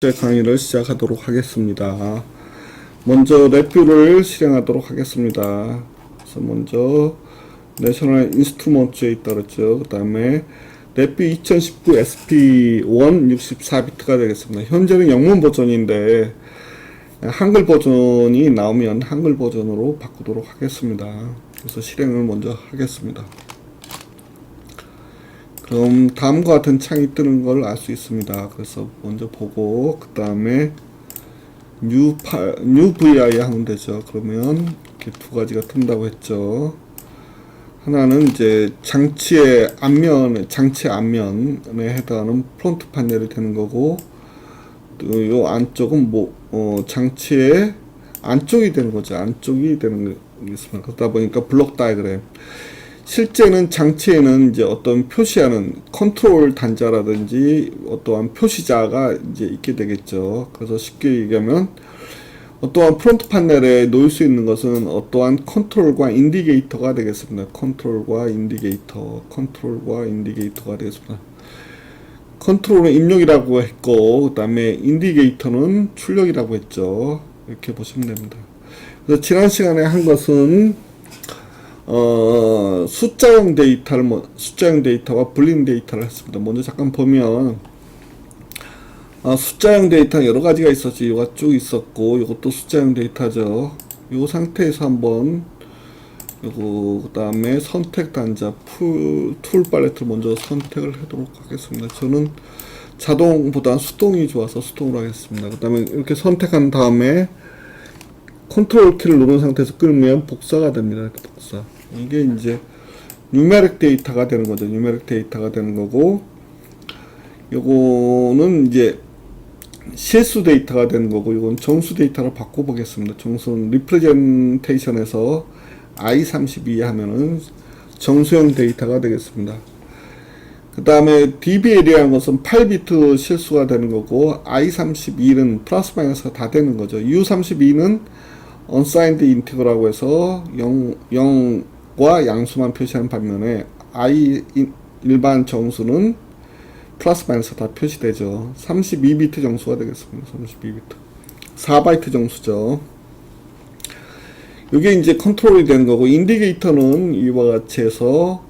강의를 시작하도록 하겠습니다. 먼저 레뷰를 실행하도록 하겠습니다. 그래서 먼저 내셔널 인스트루먼트에 있다 그랬죠. 그 다음에 레뷰 2019 SP1 64비트가 되겠습니다. 현재는 영문 버전인데 한글 버전이 나오면 한글 버전으로 바꾸도록 하겠습니다. 그래서 실행을 먼저 하겠습니다. 그럼 다음과 같은 창이 뜨는 걸 알 수 있습니다. 그래서 먼저 보고 그 다음에 new vi 하면 되죠. 그러면 이렇게 두 가지가 뜬다고 했죠. 하나는 이제 장치 앞면에 해당하는 프론트 판넬이 되는 거고, 또 요 안쪽은 장치의 안쪽이 되는 거죠. 안쪽이 되는 게 있습니다. 그러다 보니까 블록 다이그램. 실제는 장치에는 이제 어떤 표시하는 컨트롤 단자라든지 어떠한 표시자가 이제 있게 되겠죠. 그래서 쉽게 얘기하면 어떠한 프론트 판넬에 놓일 수 있는 것은 어떠한 컨트롤과 인디게이터가 되겠습니다. 컨트롤과 인디게이터가 되겠습니다. 컨트롤은 입력이라고 했고, 그 다음에 인디게이터는 출력이라고 했죠. 이렇게 보시면 됩니다. 그래서 지난 시간에 한 것은 숫자형 데이터와 불린 데이터를 했습니다. 먼저 잠깐 보면, 숫자형 데이터는 여러 가지가 있었지. 이거가 쭉 있었고, 이것도 숫자형 데이터죠. 이 상태에서 한번, 그 다음에 선택 단자, 툴 팔레트를 먼저 선택을 하도록 하겠습니다. 저는 자동보다 수동이 좋아서 수동으로 하겠습니다. 그 다음에 이렇게 선택한 다음에, 컨트롤 키를 누른 상태에서 끌면 복사가 됩니다. 이렇게 복사. 이게 이제 뉴메릭 데이터가 되는 거죠. 뉴메릭 데이터가 되는 거고, 요거는 이제 실수 데이터가 되는 거고, 이건 정수 데이터로 바꿔보겠습니다. 정수는 리프레젠테이션에서 I32 하면은 정수형 데이터가 되겠습니다. 그 다음에 DBL이라는 것은 8비트 실수가 되는 거고, I32는 플러스 마이너스가 다 되는 거죠. U32는 unsigned integer라고 해서 0과 양수만 표시하는 반면에 일반 정수는 플러스 마이너스 다 표시되죠. 32비트 정수가 되겠습니다. 32비트 4바이트 정수죠. 이게 이제 컨트롤이 되는 거고, 인디게이터는 이와 같이 해서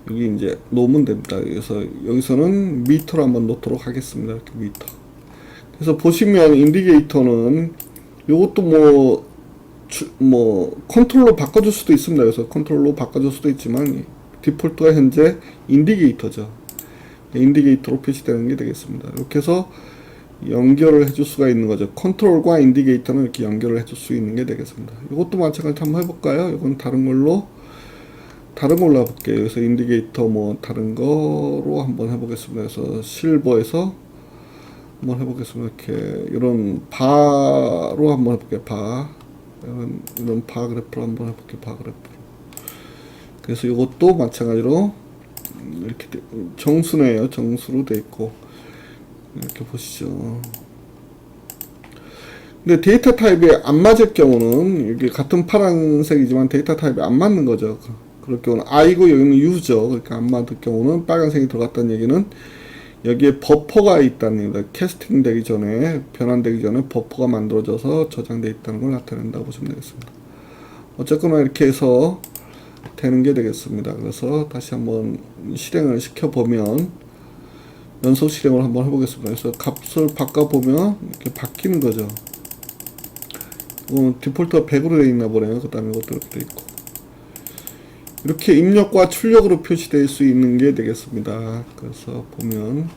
여기 이제 놓으면 됩니다. 그래서 여기서는 미터로 한번 놓도록 하겠습니다. 이렇게 미터. 그래서 보시면 인디게이터는 이것도 컨트롤로 바꿔줄 수도 있습니다. 그래서 컨트롤로 바꿔줄 수도 있지만 디폴트가 현재 인디게이터죠. 인디게이터로 표시되는 게 되겠습니다. 이렇게 해서 연결을 해줄 수가 있는 거죠. 컨트롤과 인디게이터는 이렇게 연결을 해줄 수 있는 게 되겠습니다. 이것도 마찬가지로 한번 해볼까요? 이건 다른 걸로 해볼게요. 그래서 인디게이터 다른 거로 한번 해보겠습니다. 그래서 실버에서 한번 해보겠습니다. 이렇게 이런 바로 한번 해볼게요. 이런 바 그래프로 한번 해볼게요. 바 그래프로. 그래서 이것도 마찬가지로 이렇게 정수네요. 정수로 돼 있고, 이렇게 보시죠. 근데 데이터 타입이 안 맞을 경우는, 이게 같은 파란색이지만 데이터 타입이 안 맞는 거죠. 그럴 경우는 I고 여기는 U죠. 그러니까 안 맞을 경우는 빨간색이 들어갔다는 얘기는 여기에 버퍼가 있다는 얘기입니다. 캐스팅 되기 전에, 변환되기 전에 버퍼가 만들어져서 저장되어 있다는 걸 나타낸다고 보시면 되겠습니다. 어쨌거나 이렇게 해서 되는 게 되겠습니다. 그래서 다시 한번 실행을 시켜보면, 연속 실행을 한번 해보겠습니다. 그래서 값을 바꿔보면 이렇게 바뀌는 거죠. 디폴트가 100으로 되어 있나 보네요. 그 다음에 이것도 이렇게 되어 있고. 이렇게 입력과 출력으로 표시될 수 있는 게 되겠습니다. 그래서 보면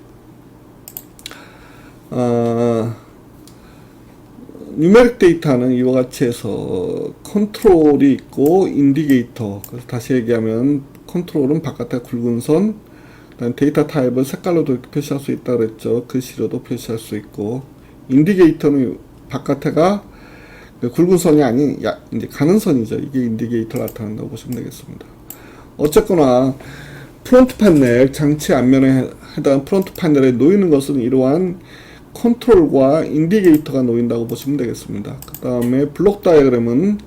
뉴메릭 데이터는 이와 같이 해서 컨트롤이 있고 인디게이터, 그래서 다시 얘기하면 컨트롤은 바깥에 굵은 선, 그다음 데이터 타입을 색깔로도 이렇게 표시할 수 있다 그랬죠. 글씨로도 표시할 수 있고, 인디게이터는 바깥에가 굵은 선이 아닌 이제 가는 선이죠. 이게 인디게이터를 나타낸다고 보시면 되겠습니다. 어쨌거나 프론트 판넬, 장치 앞면에 해당 프론트 판넬에 놓이는 것은 이러한 컨트롤과 인디게이터가 놓인다고 보시면 되겠습니다. 그 다음에 블록 다이어그램은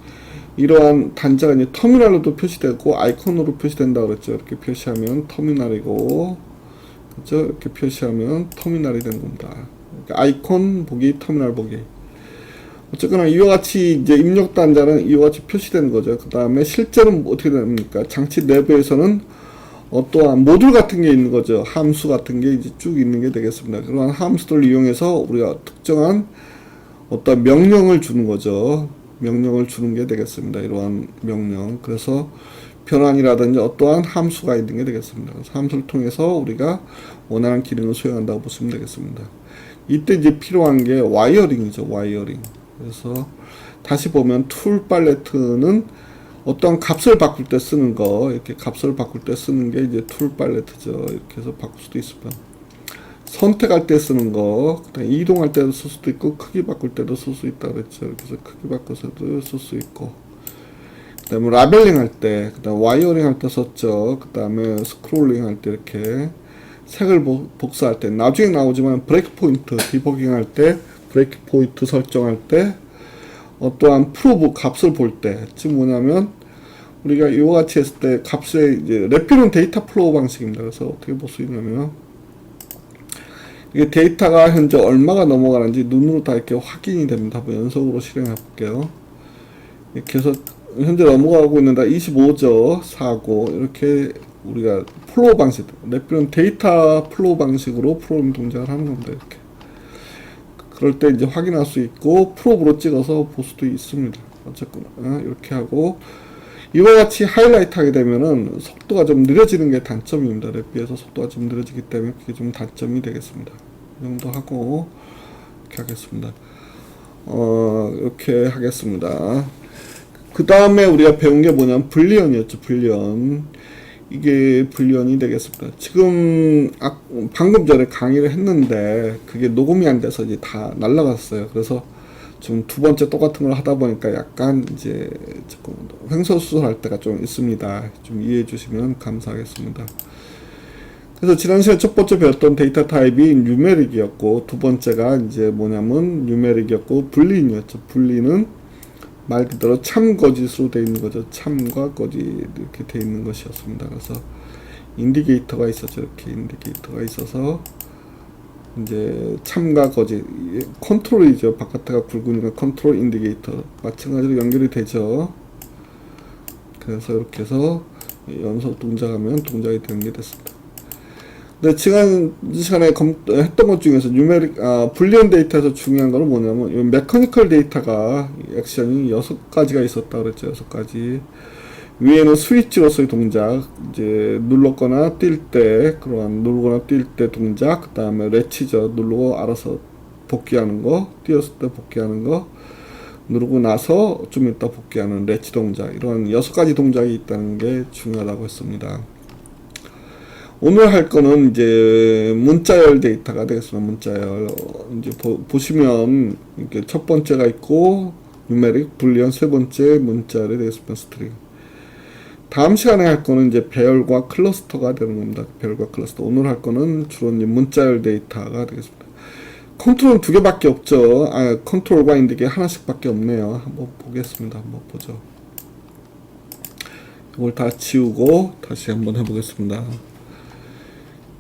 이러한 단자가 이제 터미널로도 표시되고 아이콘으로 표시된다 그랬죠. 이렇게 표시하면 터미널이고, 그죠? 이렇게 표시하면 터미널이 되는 겁니다. 아이콘 보기, 터미널 보기. 어쨌거나 이와 같이 이제 입력 단자는 이와 같이 표시되는 거죠. 그 다음에 실제로는 어떻게 됩니까? 장치 내부에서는 어떠한 모듈 같은 게 있는 거죠. 함수 같은 게 이제 쭉 있는 게 되겠습니다. 그러한 함수들을 이용해서 우리가 특정한 어떤 명령을 주는 거죠. 명령을 주는 게 되겠습니다. 이러한 명령. 그래서 변환이라든지 어떠한 함수가 있는 게 되겠습니다. 그래서 함수를 통해서 우리가 원하는 기능을 수행한다고 보시면 되겠습니다. 이때 이제 필요한 게 와이어링이죠. 와이어링. 그래서 다시 보면 툴 팔레트는 어떤 값을 바꿀 때 쓰는 거, 이렇게 값을 바꿀 때 쓰는 게 이제 툴 팔레트죠. 이렇게 해서 바꿀 수도 있습니다. 선택할 때 쓰는 거, 그다음에 이동할 때도 쓸 수도 있고, 크기 바꿀 때도 쓸 수 있다 그랬죠. 그래서 크기 바꿔서도 쓸 수 있고, 그 다음에 라벨링 할 때, 그 다음에 와이어링 할 때 썼죠. 그 다음에 스크롤링 할 때 이렇게 색을 복사할 때, 나중에 나오지만 브레이크 포인트, 디버깅 할 때, 브레이크 포인트 설정할 때, 어떠한 프로브 값을 볼 때, 즉 뭐냐면, 우리가 이와 같이 했을 때 값의 이제 래피는 데이터 플로우 방식입니다. 그래서 어떻게 볼 수 있냐면, 이게 데이터가 현재 얼마가 넘어가는지 눈으로 다 이렇게 확인이 됩니다. 한번 연속으로 실행해 볼게요. 이렇게 해서 현재 넘어가고 있는 다 25죠. 49. 이렇게 우리가 플로우 방식, 래피는 데이터 플로우 방식으로 프로그램 동작을 하는 겁니다. 이렇게. 그럴 때 이제 확인할 수 있고, 프로브로 찍어서 볼 수도 있습니다. 어쨌거나, 이렇게 하고, 이와 같이 하이라이트 하게 되면은 속도가 좀 느려지는 게 단점입니다. 랩 비해서 속도가 좀 느려지기 때문에 그게 좀 단점이 되겠습니다. 이 정도 하고, 이렇게 하겠습니다. 이렇게 하겠습니다. 그 다음에 우리가 배운 게 뭐냐면, 불리언이었죠, 불리언. 이게 불리언이 되겠습니다. 지금, 방금 전에 강의를 했는데, 그게 녹음이 안 돼서 이제 다 날라갔어요. 그래서, 지금 두 번째 똑같은 걸 하다 보니까 약간 이제 조금 횡설수설할 때가 좀 있습니다. 좀 이해해 주시면 감사하겠습니다. 그래서 지난 시간에 첫 번째 배웠던 데이터 타입이 뉴메릭이었고, 두 번째가 이제 뭐냐면 뉴메릭이었고, 불리인이었죠. 불리는 말 그대로 참 거짓으로 되어 있는 거죠. 참과 거짓 이렇게 되어 있는 것이었습니다. 그래서 인디게이터가 있었죠. 이렇게 인디게이터가 있어서 이제 참과 거짓, 컨트롤이죠. 바깥에가 굵으니까 컨트롤 인디게이터 마찬가지로 연결이 되죠. 그래서 이렇게 해서 연속 동작하면 동작이 되는 게 됐습니다. 근데 지난 시간에 했던 것 중에서 불리언 데이터에서 중요한 거는 뭐냐면 이 메커니컬 데이터가 액션이 6가지가 있었다 그랬죠. 6가지. 위에는 스위치로서의 동작, 이제 눌렀거나 뛸 때, 그러한 누르거나 뛸 때 동작, 그 다음에 레치죠. 누르고 알아서 복귀하는 거, 뛰었을 때 복귀하는 거, 누르고 나서 좀 이따 복귀하는 레치 동작, 이런 6가지 동작이 있다는 게 중요하다고 했습니다. 오늘 할 거는 이제 문자열 데이터가 되겠습니다. 문자열. 이제 보시면 이렇게 첫 번째가 있고, 뉴메릭, 불리언, 세 번째 문자열이 되겠습니다. 스트링. 다음 시간에 할 거는 이제 배열과 클러스터가 되는 겁니다. 배열과 클러스터. 오늘 할 거는 주로 이제 문자열 데이터가 되겠습니다. 컨트롤은 2개밖에 없죠. 컨트롤과 인덱이 하나씩밖에 없네요. 한번 보겠습니다. 한번 보죠. 이걸 다 지우고 다시 한번 해보겠습니다.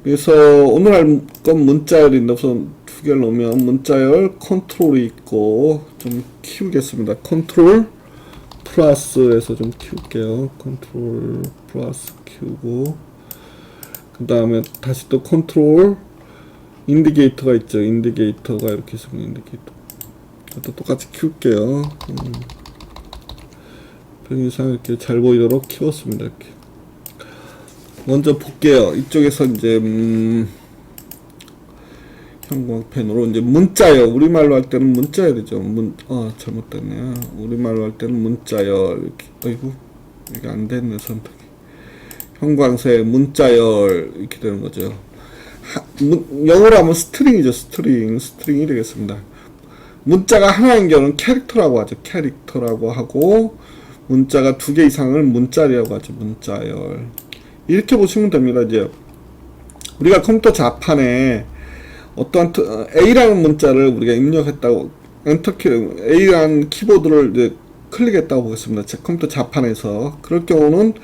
그래서 오늘 할 건 문자열인데 우선 2개를 넣으면 문자열 컨트롤이 있고 좀 키우겠습니다. 컨트롤 플러스에서 좀 키울게요. 컨트롤 플러스 키우고 그 다음에 다시 또 컨트롤 인디게이터가 있죠. 인디게이터가 이렇게 있으면 인디게이터 또 똑같이 키울게요. 편의상 이렇게 잘 보이도록 키웠습니다. 이렇게 먼저 볼게요. 이쪽에서 이제 형광펜으로 이제 문자열, 우리말로 할 때는 문자열이죠. 잘못됐네요. 우리말로 할 때는 문자열 이렇게. 아이고 이게 안 됐네 선택이. 형광색 문자열 이렇게 되는 거죠. 영어로 하면 스트링이죠. 스트링이 되겠습니다. 문자가 하나인 경우는 캐릭터라고 하죠. 캐릭터라고 하고 문자가 2개 이상을 문자열이라고 하죠. 문자열. 이렇게 보시면 됩니다. 이제 우리가 컴퓨터 자판에 어떠한 A라는 문자를 우리가 입력했다고 엔터키 A라는 키보드를 이제 클릭했다고 보겠습니다. 제 컴퓨터 자판에서. 그럴 경우는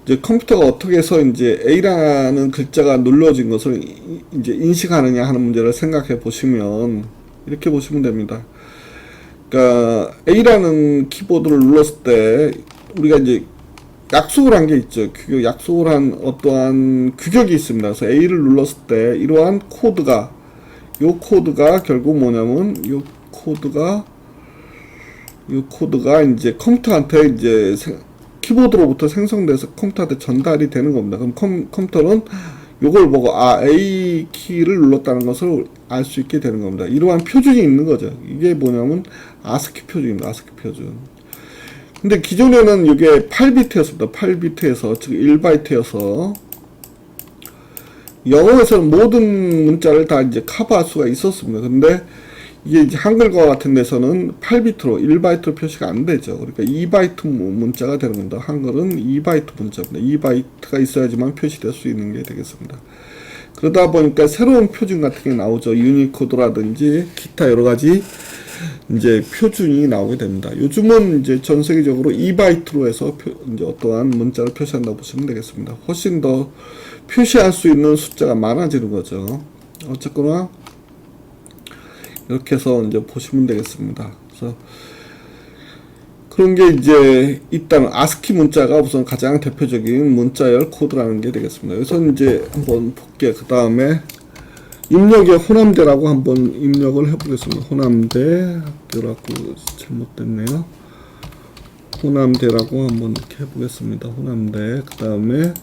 이제 컴퓨터가 어떻게 해서 이제 A라는 글자가 눌러진 것을 이제 인식하느냐 하는 문제를 생각해 보시면 이렇게 보시면 됩니다. 그러니까 A라는 키보드를 눌렀을 때 우리가 이제 약속을 한 게 있죠. 약속을 한 어떠한 규격이 있습니다. 그래서 A를 눌렀을 때 이러한 코드가 요 코드가 결국 뭐냐면 요 코드가 이제 컴퓨터한테 이제 키보드로부터 생성돼서 컴퓨터한테 전달이 되는 겁니다. 그럼 컴퓨터는 요걸 보고 A 키를 눌렀다는 것을 알 수 있게 되는 겁니다. 이러한 표준이 있는 거죠. 이게 뭐냐면 아스키 표준입니다. 아스키 표준. 근데 기존에는 이게 8비트였습니다. 8비트에서 즉 1바이트여서 영어에서는 모든 문자를 다 이제 커버할 수가 있었습니다. 근데 이게 이제 한글과 같은 데서는 8비트로 1바이트로 표시가 안 되죠. 그러니까 2바이트 문자가 되는 겁니다. 한글은 2바이트 문자입니다. 2바이트가 있어야지만 표시될 수 있는 게 되겠습니다. 그러다 보니까 새로운 표준 같은 게 나오죠. 유니코드라든지 기타 여러 가지 이제 표준이 나오게 됩니다. 요즘은 이제 전 세계적으로 2바이트로 해서 이제 어떠한 문자를 표시한다고 보시면 되겠습니다. 훨씬 더 표시할 수 있는 숫자가 많아지는 거죠. 어쨌거나 이렇게 해서 이제 보시면 되겠습니다. 그래서 그런 게 이제 일단 아스키 문자가 우선 가장 대표적인 문자열 코드라는 게 되겠습니다. 여기서 이제 한번 볼게요. 그 다음에 입력의 호남대라고 한번 입력을 해보겠습니다. 호남대라고 잘못됐네요. 호남대라고 한번 이렇게 해보겠습니다. 호남대. 그 다음에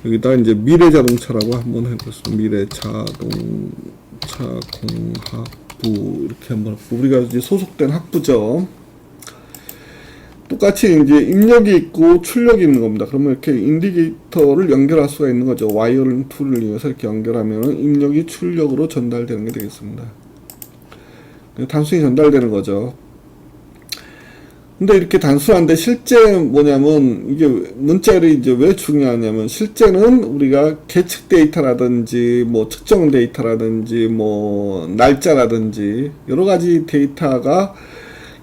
여기다 이제 미래자동차라고 한번 해보겠습니다. 미래자동차 공학부 이렇게 한번 우리가 이제 소속된 학부죠. 똑같이 이제 입력이 있고 출력이 있는 겁니다. 그러면 이렇게 인디게이터를 연결할 수가 있는 거죠. 와이어링 툴을 이용해서 이렇게 연결하면 입력이 출력으로 전달되는 게 되겠습니다. 단순히 전달되는 거죠. 근데 이렇게 단순한데 실제 뭐냐면 이게 문자열이 이제 왜 중요하냐면 실제는 우리가 계측 데이터라든지 뭐 측정 데이터라든지 뭐 날짜라든지 여러 가지 데이터가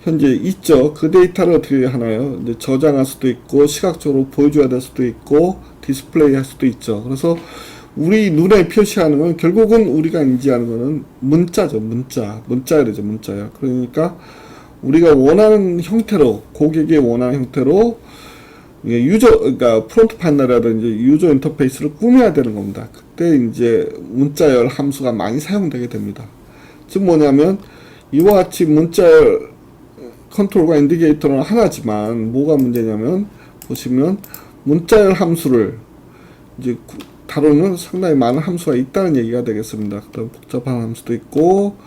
현재 있죠. 그 데이터를 어떻게 하나요? 이제 저장할 수도 있고 시각적으로 보여줘야 될 수도 있고 디스플레이 할 수도 있죠. 그래서 우리 눈에 표시하는 건 결국은 우리가 인지하는 거는 문자죠. 문자열이죠. 문자열. 그러니까 우리가 원하는 형태로 고객이 원하는 형태로 그러니까 프론트 패널이라든지 유저 인터페이스를 꾸며야 되는 겁니다. 그때 이제 문자열 함수가 많이 사용되게 됩니다. 즉 뭐냐면 이와 같이 문자열 컨트롤과 인디게이터는 하나지만 뭐가 문제냐면 보시면 문자열 함수를 이제 다루는 상당히 많은 함수가 있다는 얘기가 되겠습니다. 그다음 복잡한 함수도 있고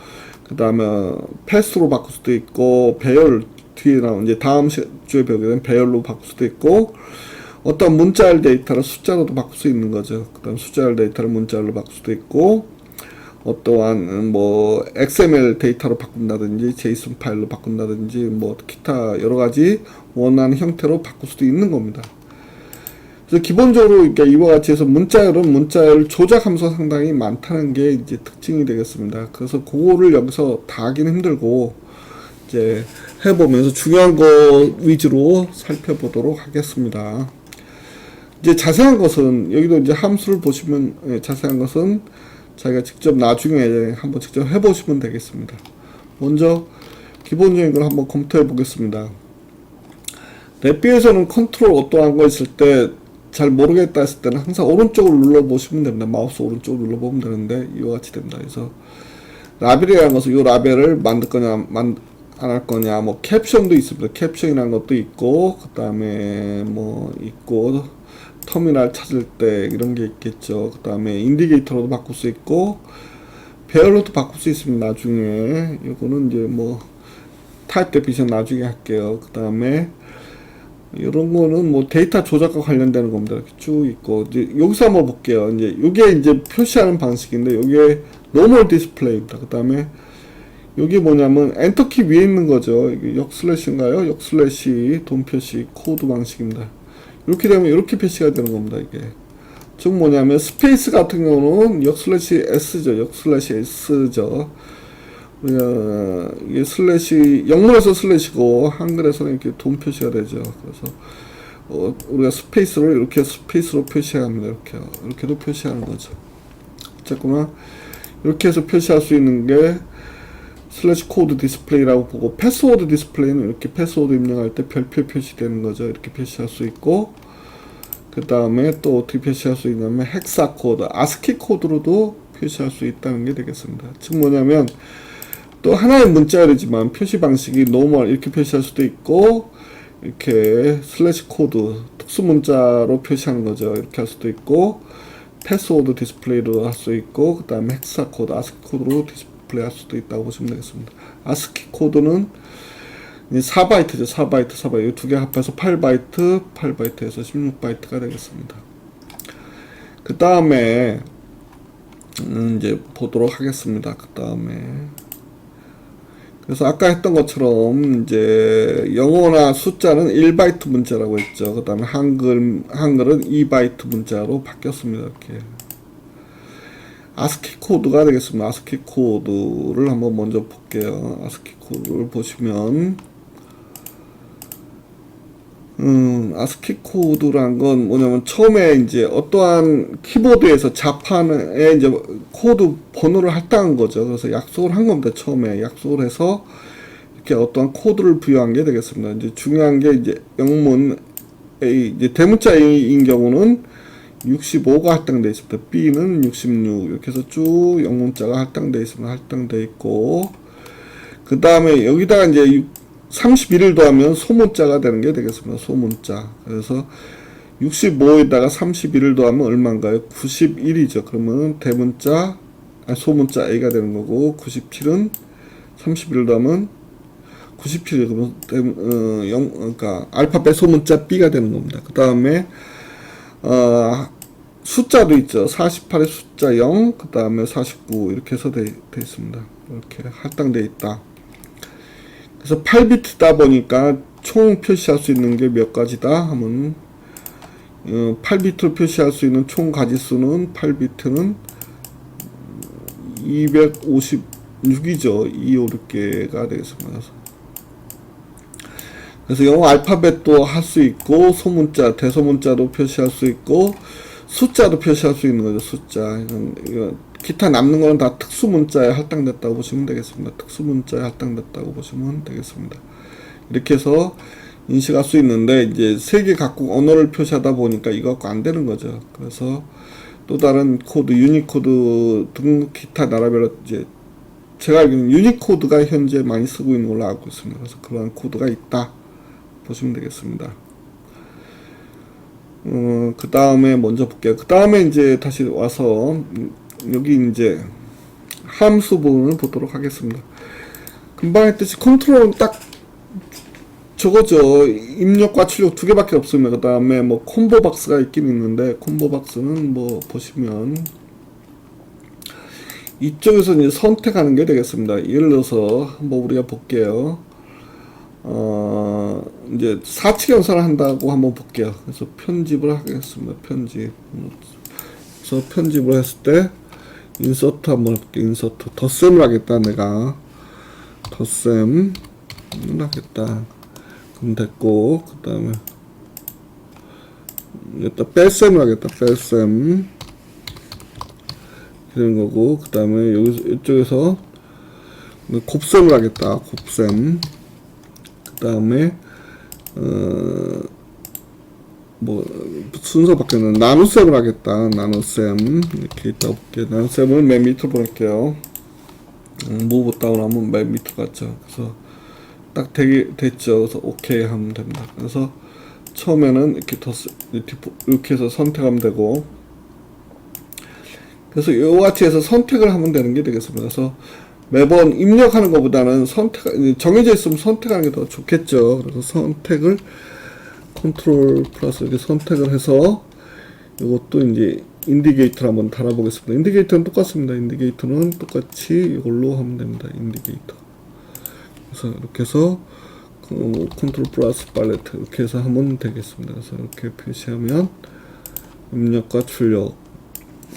그 다음에 패스로 바꿀 수도 있고 배열 뒤에 나온 이제 다음 주에 배우게 되면 배열로 바꿀 수도 있고 어떤 문자열 데이터를 숫자로도 바꿀 수 있는 거죠. 그 다음 숫자열 데이터를 문자열로 바꿀 수도 있고 어떠한 뭐 XML 데이터로 바꾼다든지 JSON 파일로 바꾼다든지 뭐 기타 여러 가지 원하는 형태로 바꿀 수도 있는 겁니다. 그래서 기본적으로 그러니까 이와 같이 해서 문자열은 문자열 조작 함수가 상당히 많다는 게 이제 특징이 되겠습니다. 그래서 그거를 여기서 다 하기는 힘들고 이제 해보면서 중요한 거 위주로 살펴보도록 하겠습니다. 이제 자세한 것은 여기도 이제 함수를 보시면 자세한 것은 자기가 직접 나중에 한번 직접 해보시면 되겠습니다. 먼저 기본적인 걸 한번 검토해 보겠습니다. 랩비에서는 컨트롤 어떠한 거 있을 때 잘 모르겠다 했을 때는 항상 오른쪽을 눌러 보시면 됩니다. 마우스 오른쪽을 눌러 보면 되는데 이와 같이 됩니다. 그래서 라벨이라는 것은 이 라벨을 만들 거냐 안 할 거냐 뭐 캡션도 있습니다. 캡션이라는 것도 있고 그 다음에 뭐 있고 터미널 찾을 때 이런 게 있겠죠. 그 다음에 인디게이터로도 바꿀 수 있고 배열로도 바꿀 수 있습니다. 나중에 이거는 이제 뭐 타입 데피션 나중에 할게요. 그 다음에 이런 거는 뭐 데이터 조작과 관련되는 겁니다. 이렇게 쭉 있고 이제 여기서 한번 볼게요. 이제 이게 이제 표시하는 방식인데 이게 노멀 디스플레이입니다. 그 다음에 여기 뭐냐면 엔터키 위에 있는 거죠. 이게 역슬래시인가요? 역슬래시 돈 표시 코드 방식입니다. 이렇게 되면 이렇게 표시가 되는 겁니다. 이게 즉 뭐냐면 스페이스 같은 경우는 역슬래시 S죠. 역슬래시 S죠. 이게 슬래시 영문에서 슬래시고 한글에서는 이렇게 돈 표시가 되죠. 그래서 우리가 스페이스를 이렇게 스페이스로 표시합니다. 이렇게도 표시하는 거죠. 어쨌거나 이렇게 해서 표시할 수 있는 게 슬래시 코드 디스플레이라고 보고, 패스워드 디스플레이는 이렇게 패스워드 입력할 때 별표 표시되는 거죠. 이렇게 표시할 수 있고, 그 다음에 또 어떻게 표시할 수 있냐면 헥사 코드, 아스키 코드로도 표시할 수 있다는 게 되겠습니다. 즉 뭐냐면 또 하나의 문자열이지만 표시 방식이 노멀 이렇게 표시할 수도 있고, 이렇게 슬래시 코드 특수 문자로 표시하는 거죠. 이렇게 할 수도 있고, 패스워드 디스플레이로 할 수 있고, 그 다음에 헥사 코드, 아스키 코드로 디스플레이 할 수도 있다고 보시면 되겠습니다. 아스키 코드는 4바이트죠. 4바이트. 이 두 개 합해서 8바이트, 8바이트에서 16바이트가 되겠습니다. 그 다음에 이제 보도록 하겠습니다. 그 다음에 그래서 아까 했던 것처럼 이제 영어나 숫자는 1바이트 문자라고 했죠. 그 다음에 한글은 2바이트 문자로 바뀌었습니다. 이렇게 아스키 코드가 되겠습니다. 아스키 코드를 한번 먼저 볼게요. 아스키 코드를 보시면 아스키 코드란 건 뭐냐면 처음에 이제 어떠한 키보드에서 자판에 이제 코드 번호를 할당한 거죠. 그래서 약속을 한 겁니다. 처음에 약속을 해서 이렇게 어떠한 코드를 부여한 게 되겠습니다. 이제 중요한 게 이제 영문 A, 이제 대문자 A인 경우는 65가 할당되어 있습니다. B는 66 이렇게 해서 쭉 영문자가 할당되어 있습니다. 할당되어 있고, 그 다음에 여기다가 이제 31을 더하면 소문자가 되는 게 되겠습니다. 소문자. 그래서 65에다가 31을 더하면 얼마인가요? 91이죠. 그러면 대문자, 소문자 A가 되는 거고, 97은 31을 더하면 97이죠. 그러면 그러니까 알파벳 소문자 B가 되는 겁니다. 그 다음에 숫자도 있죠. 48의 숫자 0, 그 다음에 49 이렇게 해서 돼 있습니다. 이렇게 할당돼 있다. 그래서 8비트다 보니까 총 표시할 수 있는 게 몇 가지다 하면 8비트로 표시할 수 있는 총 가지수는 8비트는 256이죠. 256개가 되겠습니다. 그래서 영어 알파벳도 할 수 있고, 소문자, 대소문자도 표시할 수 있고, 숫자도 표시할 수 있는 거죠. 숫자. 이건 기타 남는 거는 다 특수문자에 할당됐다고 보시면 되겠습니다. 특수문자에 할당됐다고 보시면 되겠습니다. 이렇게 해서 인식할 수 있는데, 이제 세개 각국 언어를 표시하다 보니까 이거 갖고 안 되는 거죠. 그래서 또 다른 코드, 유니코드 등 기타 나라별로 이제 제가 알기로는 유니코드가 현재 많이 쓰고 있는 걸로 알고 있습니다. 그래서 그러한 코드가 있다 보시면 되겠습니다. 그 다음에 먼저 볼게요. 그 다음에 이제 다시 와서 여기 이제 함수 부분을 보도록 하겠습니다. 금방 했듯이 컨트롤은 딱 저거죠. 입력과 출력 두 개밖에 없습니다. 그 다음에 뭐 콤보 박스가 있긴 있는데, 콤보 박스는 뭐 보시면 이쪽에서 이제 선택하는 게 되겠습니다. 예를 들어서 한번 우리가 볼게요. 이제 사칙 연산을 한다고 한번 볼게요. 그래서 편집을 하겠습니다. 편집. 그래서 편집을 했을 때 인서트 한번 해볼게요. 인서트. 덧셈을 하겠다. 내가 덧셈을 하겠다. 그럼 됐고, 그 다음에 여기다 뺄셈을 하겠다. 뺄셈 되는 거고, 그 다음에 여기서 이쪽에서 곱셈을 하겠다. 곱셈. 그 다음에 뭐 순서 바뀌었는 나눗셈을 하겠다. 나눗셈 이렇게 있다 볼게요. 나눗셈을 맨 밑으로 보낼게요. 무브 다운 하면 맨 밑으로 갔죠. 그래서 딱 됐죠. 그래서 오케이 하면 됩니다. 그래서 처음에는 이렇게 해서 선택하면 되고, 그래서 요같이 해서 선택을 하면 되는 게 되겠습니다. 그래서 매번 입력하는 것보다는 정해져 있으면 선택하는 게 더 좋겠죠. 그래서 선택을 컨트롤 플러스 이렇게 선택을 해서 이것도 이제 인디게이터를 한번 달아보겠습니다. 인디게이터는 똑같습니다. 인디게이터는 똑같이 이걸로 하면 됩니다. 인디게이터. 그래서 이렇게 해서 컨트롤 플러스 팔레트 이렇게 해서 하면 되겠습니다. 그래서 이렇게 표시하면 입력과 출력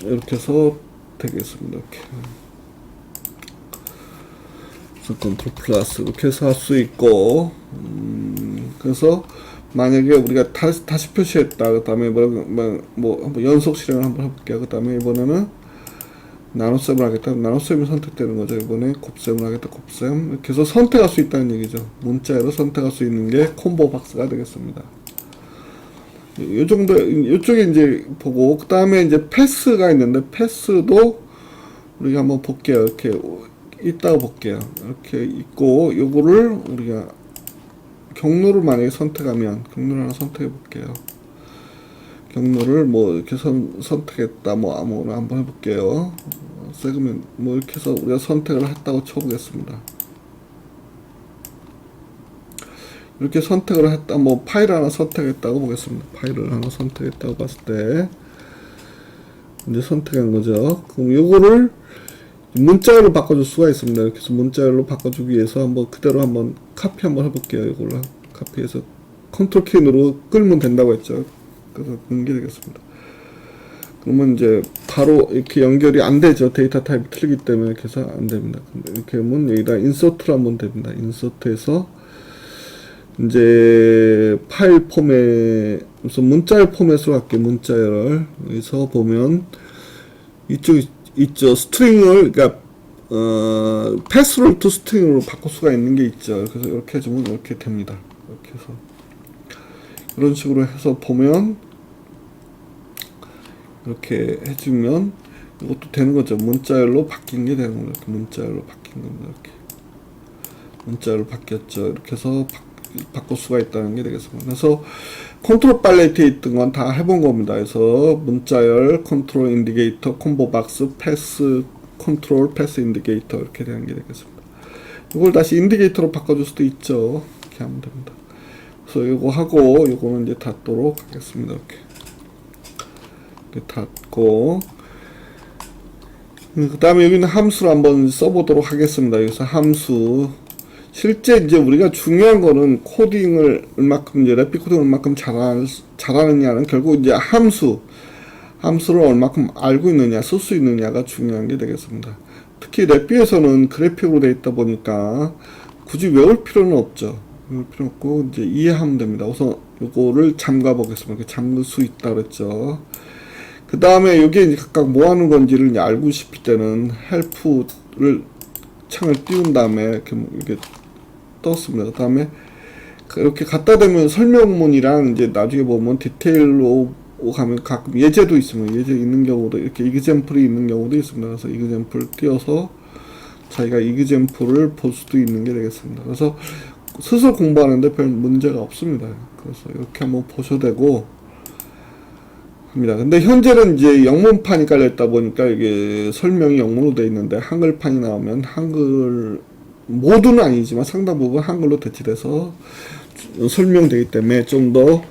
이렇게 해서 되겠습니다. 이렇게. 그래서 컨트롤 플러스 이렇게 해서 할 수 있고, 그래서 만약에 우리가 다시 표시했다. 그 다음에 한번 연속 실행을 한번 해볼게요. 그 다음에 이번에는 나눗셈을 하겠다. 나눗셈이 선택되는 거죠. 이번에 곱셈을 하겠다. 곱셈. 이렇게 해서 선택할 수 있다는 얘기죠. 문자로 선택할 수 있는 게 콤보 박스가 되겠습니다. 요 정도, 요쪽에 이제 보고, 그 다음에 이제 패스가 있는데, 패스도 우리가 한번 볼게요. 이렇게 있다고 볼게요. 이렇게 있고, 요거를 우리가 경로를 만약에 선택하면, 경로를 하나 선택해 볼게요. 경로를 뭐 이렇게 선택했다. 뭐 아무거나 한번 해볼게요. 세그మెం트, 뭐 이렇게 해서 우리가 선택을 했다고 쳐보겠습니다. 이렇게 선택을 했다, 뭐 파일 하나 선택했다고 보겠습니다. 파일을 하나 선택했다고 봤을 때 이제 선택한 거죠. 그럼 요거를 문자열로 바꿔줄 수가 있습니다. 이렇게 해서 문자열로 바꿔주기 위해서 한번 그대로 한번 카피 한번 해볼게요. 이걸로 카피해서 컨트롤 키 누르고 끌면 된다고 했죠. 그래서 연결되겠습니다. 그러면 이제 바로 이렇게 연결이 안 되죠. 데이터 타입이 틀리기 때문에 이렇게 해서 안 됩니다. 근데 이렇게 하면 여기다 인서트를 한번 됩니다. 인서트에서 이제 파일 포맷, 우선 문자열 포맷으로 할게요. 문자열을. 여기서 보면 이쪽 있죠. 스트링을, 그러니까 패스롤 투 스트링으로 바꿀 수가 있는 게 있죠. 그래서 이렇게 해주면 이렇게 됩니다. 이렇게 해서 이런 식으로 해서 보면 이렇게 해주면 이것도 되는 거죠. 문자열로 바뀐 게 되는 거죠. 문자열로 바뀐 겁니다. 이렇게 문자열로 바뀌었죠. 이렇게 해서 바꿀 수가 있다는 게 되겠습니다. 그래서 컨트롤 팔레트에 있던 건 다 해본 겁니다. 그래서 문자열, 컨트롤 인디게이터, 콤보 박스, 패스, 컨트롤, 패스 인디게이터 이렇게 되는 게 되겠습니다. 이걸 다시 인디게이터로 바꿔줄 수도 있죠. 이렇게 하면 됩니다. 그래서 이거 하고 이거는 이제 닫도록 하겠습니다. 이렇게 닫고 그 다음에 여기는 함수를 한번 써보도록 하겠습니다. 여기서 함수 실제 이제 우리가 중요한 거는 코딩을 얼마큼 이제 래피 코딩을 얼마큼 잘하느냐는 결국 이제 함수를 얼마큼 알고 있느냐, 쓸 수 있느냐가 중요한 게 되겠습니다. 특히 래피에서는 그래픽으로 되어 있다 보니까 굳이 외울 필요는 없죠. 외울 필요 없고 이제 이해하면 됩니다. 우선 요거를 잠가 보겠습니다. 잠글 수 있다 그랬죠. 그 다음에 여기에 이제 각각 뭐 하는 건지를 이제 알고 싶을 때는 헬프를 창을 띄운 다음에 이렇게 떴습니다. 그 다음에 이렇게 갖다 대면 설명문이랑 이제 나중에 보면 디테일로 가면 가끔 예제도 있습니다. 예제 있는 경우도 이렇게 이그젬플이 있는 경우도 있습니다. 그래서 이그젬플 띄워서 자기가 이그젬플을 볼 수도 있는 게 되겠습니다. 그래서 스스로 공부하는데 별 문제가 없습니다. 그래서 이렇게 한번 보셔도 되고 합니다. 근데 현재는 이제 영문판이 깔려있다 보니까 이게 설명이 영문으로 되어 있는데 한글판이 나오면 한글 모두는 아니지만 상당 부분 한글로 대체돼서 설명되기 때문에 좀 더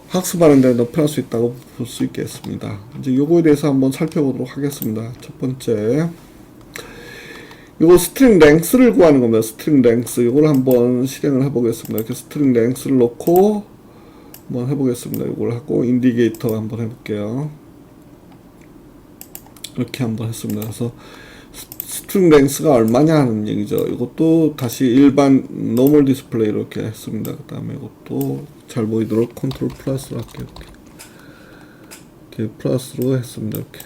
학습하는 데 더 편할 수 있다고 볼 수 있겠습니다. 이제 요거에 대해서 한번 살펴보도록 하겠습니다. 첫 번째, 요거 스트링 랭스를 구하는 겁니다. 스트링 랭스 요걸 한번 실행을 해보겠습니다. 이렇게 스트링 랭스를 넣고 한번 해보겠습니다. 이걸 하고 인디게이터 한번 해볼게요. 이렇게 한번 했습니다. 그래서 스트링 랭스가 얼마냐 하는 얘기죠. 이것도 다시 일반 노멀 디스플레이로 이렇게 했습니다. 그 다음에 이것도 잘 보이도록 컨트롤 플러스로 할게요. 이렇게 플러스로 했습니다. 이렇게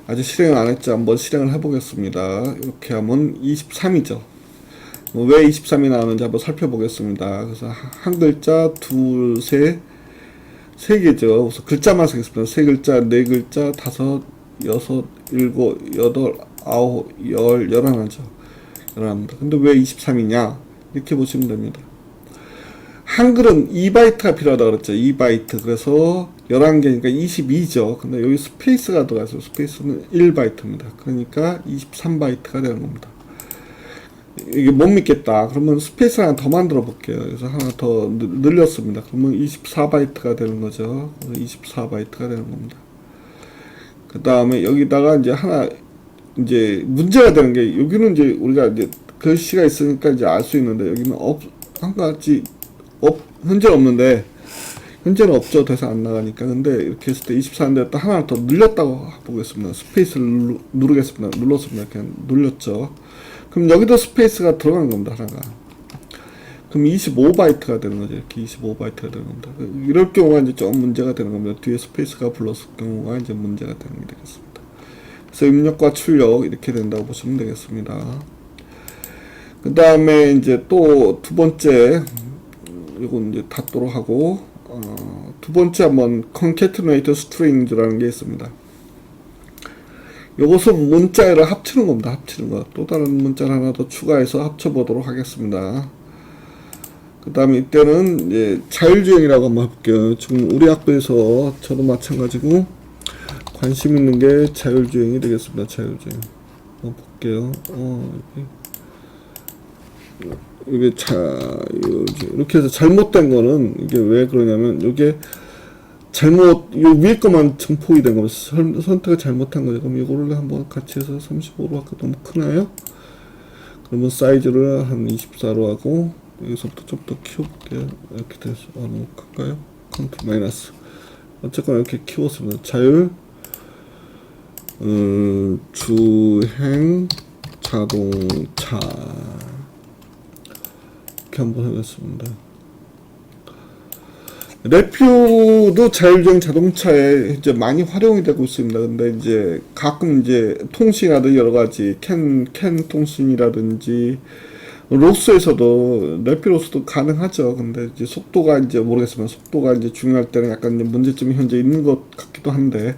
아직 실행을 안 했죠. 한번 실행을 해보겠습니다. 이렇게 하면 23이죠. 왜 23이 나오는지 한번 살펴보겠습니다. 그래서 한 글자, 둘, 세 개죠. 그래서 글자만 쓰겠습니다. 세 글자, 네 글자, 다섯, 여섯, 일곱, 여덟, 아홉, 열, 11하죠. 11입니다. 근데 왜 23이냐? 이렇게 보시면 됩니다. 한글은 2바이트가 필요하다 그랬죠. 2바이트. 그래서 11개니까 22죠. 근데 여기 스페이스가 들어가서 스페이스는 1바이트입니다. 그러니까 23바이트가 되는 겁니다. 이게 못 믿겠다. 그러면 스페이스 하나 더 만들어 볼게요. 그래서 하나 더 늘렸습니다. 그러면 24바이트가 되는 거죠. 24바이트가 되는 겁니다. 그 다음에 여기다가 이제 하나, 이제 문제가 되는 게, 여기는 이제 우리가 이제 글씨가 있으니까 이제 알 수 있는데, 여기는 한 가지, 현재 없는데, 현재는 없죠. 돼서 안 나가니까. 근데 이렇게 했을 때 24인데 또 하나 더 늘렸다고 보겠습니다. 스페이스를 누르겠습니다. 눌렀습니다. 그냥 눌렸죠. 그럼 여기도 스페이스가 들어간 겁니다. 하나가. 그럼 25바이트가 되는 거죠. 이렇게 25바이트가 되는 겁니다. 이럴 경우가 이제 좀 문제가 되는 겁니다. 뒤에 스페이스가 불렀을 경우가 이제 문제가 되는 게 되겠습니다. 그래서 입력과 출력 이렇게 된다고 보시면 되겠습니다. 그 다음에 이제 또 두 번째, 이건 이제 닫도록 하고, 두 번째 한번 concatenate strings라는 게 있습니다. 요것은 문자를 합치는 겁니다. 합치는 거. 또 다른 문자를 하나 더 추가해서 합쳐보도록 하겠습니다. 그 다음에 이때는 이제 자율주행이라고 한번 해볼게요. 지금 우리 학교에서 저도 마찬가지고 관심 있는 게 자율주행이 되겠습니다. 자율주행. 한번 볼게요. 이게 이렇게 해서 잘못된 거는 이게 왜 그러냐면 이게 잘못 요 위에 것만 증폭이 된 겁니다. 선택을 잘못한 거죠. 그럼 이거를 한번 같이 해서 35로 할까? 너무 크나요? 그러면 사이즈를 한 24로 하고 여기서부터 좀 더 키워볼게요. 이렇게 돼서 너무 클까요? 컨트롤 마이너스. 어쨌거나 이렇게 키웠습니다. 자율 주행 자동차 이렇게 한번 해봤습니다. 랩뷰도 자율주행 자동차에 이제 많이 활용이 되고 있습니다. 근데 이제 가끔 이제 통신이라든지 여러 가지 캔 통신이라든지 로스에서도 랩뷰 로스도 가능하죠. 근데 이제 속도가 이제 모르겠으면 속도가 이제 중요할 때는 약간 이제 문제점이 현재 있는 것 같기도 한데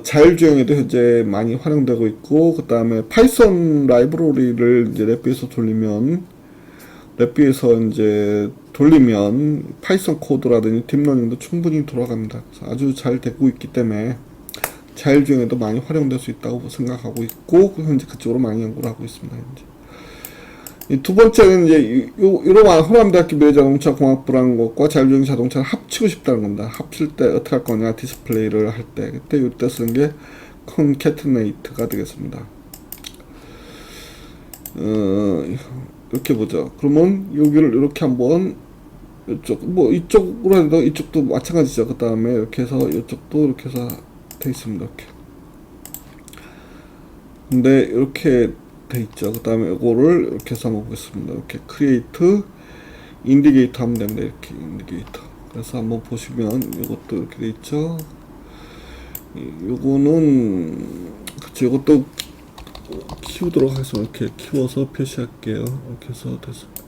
자율주행에도 현재 많이 활용되고 있고, 그 다음에 파이썬 라이브러리를 이제 랩뷰에서 돌리면 파이썬 코드라든지 딥러닝도 충분히 돌아갑니다. 그래서 아주 잘 되고 있기 때문에 자율주행에도 많이 활용될 수 있다고 생각하고 있고, 현재 그쪽으로 많이 연구를 하고 있습니다. 현재. 이 두 번째는 이제 이러한 호남대학교 미래자동차공학부라는 것과 자율주행 자동차를 합치고 싶다는 겁니다. 합칠 때 어떻게 할 거냐, 디스플레이를 할 때, 그때 이때 쓰는 게 concatenate가 되겠습니다. 이렇게 보죠. 그러면 여기를 이렇게 한번 이쪽으로 해도 이쪽도 마찬가지죠. 그 다음에 이렇게 해서 이쪽도 이렇게 해서 돼 있습니다. 이렇게. 근데 이렇게 돼 있죠. 그 다음에 이거를 이렇게 해서 한번 보겠습니다. 이렇게 create indicator 하면 됩니다. 이렇게 indicator. 그래서 한번 보시면 이것도 이렇게 돼 있죠. 요거는 그쵸. 이것도 키우도록 하겠습니다. 이렇게 키워서 표시할게요. 이렇게 해서 됐습니다.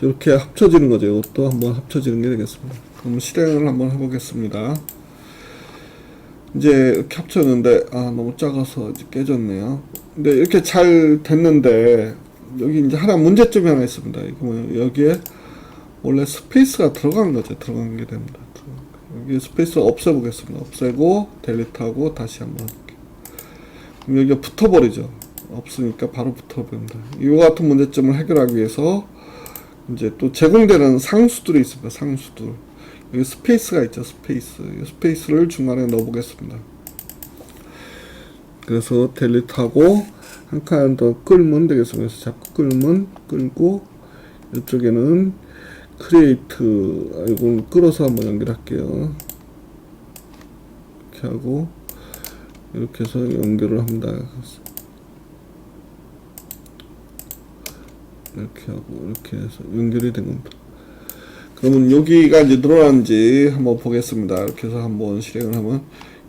이렇게 합쳐지는 거죠. 이것도 한번 합쳐지는 게 되겠습니다. 그럼 실행을 한번 해보겠습니다. 이제 이렇게 합쳤는데 너무 작아서 이제 깨졌네요. 근데 이렇게 잘 됐는데 여기 이제 하나 문제점이 하나 있습니다. 이게 뭐예요? 여기에 원래 스페이스가 들어간 거죠. 들어간 게 됩니다. 여기 스페이스 없애보겠습니다. 없애고 델리트하고 다시 한번 할게요. 그럼 여기가 붙어버리죠. 없으니까 바로 붙어버립니다. 이와 같은 문제점을 해결하기 위해서 이제 또 제공되는 상수들이 있습니다. 상수들. 여기 스페이스가 있죠. 스페이스를 중간에 넣어보겠습니다. 그래서 델리트하고 한 칸 더 끌면 되겠습니다. 그래서 자꾸 끌고 이쪽에는 크리에이트 이걸 끌어서 한번 연결할게요. 이렇게 하고 이렇게 해서 연결을 합니다. 이렇게 하고 이렇게 해서 연결이 된 겁니다. 그러면 여기가 이제 늘어난지 한번 보겠습니다. 이렇게 해서 한번 실행을 하면